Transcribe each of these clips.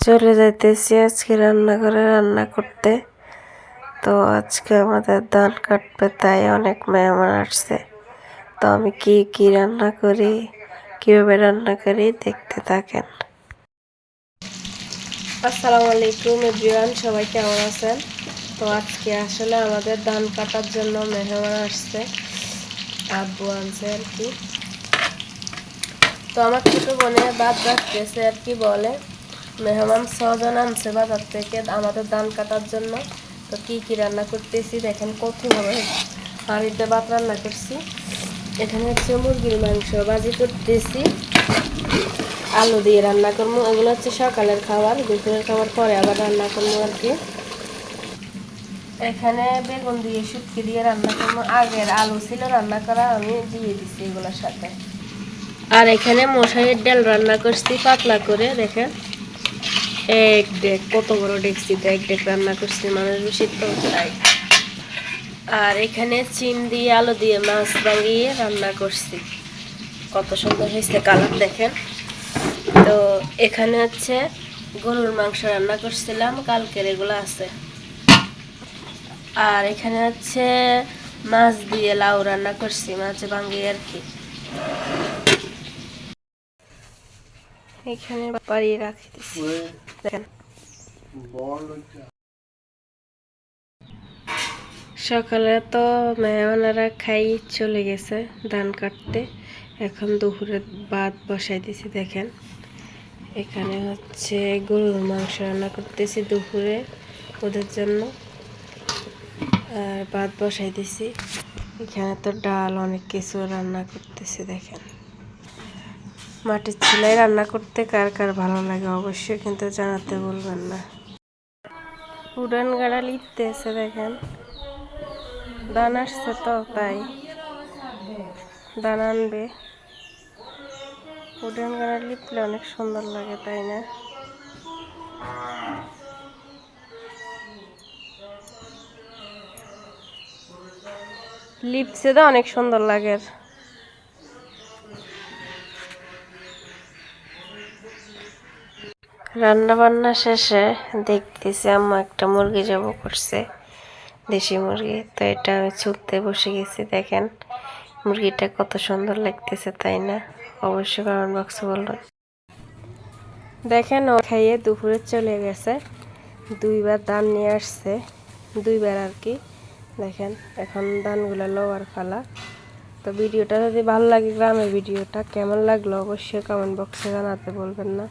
চলে যাইতেছি আজকে রান্না করতে। তো আজকে আমাদের ধান কাটবে, তাই অনেক মেহমান আসছে। তো আমি কি কি রান্না করি, কিভাবে রান্না করি দেখতে থাকেন। আসসালামু আলাইকুম এভরিওয়ান, সবাই কেমন আছেন? তো আজকে আসলে আমাদের ধান কাটার জন্য মেহমান আসছে, আব্বু আনছে আর কি। তো আমার ছোট বোনের বাদ রাখতেছে আর কি, বলে মেহমান 6 জন আনছে বাজার থেকে আমাদের ধান কাটার জন্য। তো কি কি রান্না করতেছি দেখেন, কত বড় হাঁড়িতে ভাত রান্না করছি। এখানে হচ্ছে মুরগির মাংস ভাজি করতেছি, আলু দিয়ে রান্না করবো। এগুলো হচ্ছে সকালের খাবার, দুপুরের খাবার পরে আবার রান্না করবো আর কি। এখানে বেগুন দিয়ে শুটকি দিয়ে রান্না করবো, আগের আলু ছিল রান্না করা, আমি দিয়ে দিচ্ছি এগুলোর সাথে। আর এখানে মশারির ডাল রান্না করছি পাতলা করে, দেখেন এক ডেক, কত বড় ডেকচিতে এক ডেক রান্না করছি, মানুষ বেশি তো তাই। আর এখানে চিন দিয়ে আলু দিয়ে মাছ ভাঙিয়ে রান্না করছি, কত সুন্দর হয়েছে কালার দেখেন। তো এখানে হচ্ছে গরুর মাংস রান্না করছিলাম কালকের, এগুলো আছে। আর এখানে হচ্ছে মাছ দিয়ে লাউ রান্না করছি, মাছ ভাঙিয়ে আর কি। এখানে বাড়িয়ে রাখি দিচ্ছি দেখেন। সকালে তো মেহমানেরা খাই চলে গেছে ধান কাটতে, এখন দুপুরে ভাত বসাই দিছি দেখেন। এখানে হচ্ছে গরুর মাংস রান্না করতেছি দুপুরে ওদের জন্য, আর ভাত বসাই দিছি। এখানে তো ডাল, অনেক কিছু রান্না করতেছি দেখেন। মাটির চুলায় রান্না করতে কার কার ভালো লাগে অবশ্যই কিন্তু জানাতে বলবেন না। উড়ান গাড়া লিখতেছে দেখেন, দান আসছে তো তাই দান আনবে। উড়ান গাড়া লিপলে অনেক সুন্দর লাগে, তাই না? লিপসে তো অনেক সুন্দর লাগে। রান্না বান্না শেষে দেখতেছি আম্মা একটা মুরগি জবাই করছে, দেশি মুরগি। তো এটা আমি ছুলতে বসে গেছি দেখেন, মুরগিটা কত সুন্দর লাগতেছে, তাই না? অবশ্যই কমেন্ট বক্সে বলবেন। দেখেন ও খাইয়ে দুপুরে চলে গেছে, দুইবার ধান নিয়ে আসছে, দুইবার আর কি। দেখেন এখন ধানগুলো লওয়ার পালা। তো ভিডিওটা যদি ভালো লাগে, গ্রামের ভিডিওটা কেমন লাগলো অবশ্যই কমেন্ট বক্সে জানাতে বলবেন না।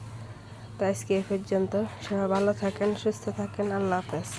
তো আজকে এ পর্যন্ত, সবাই ভালো থাকেন, সুস্থ থাকেন, আল্লাহ হাফেজ।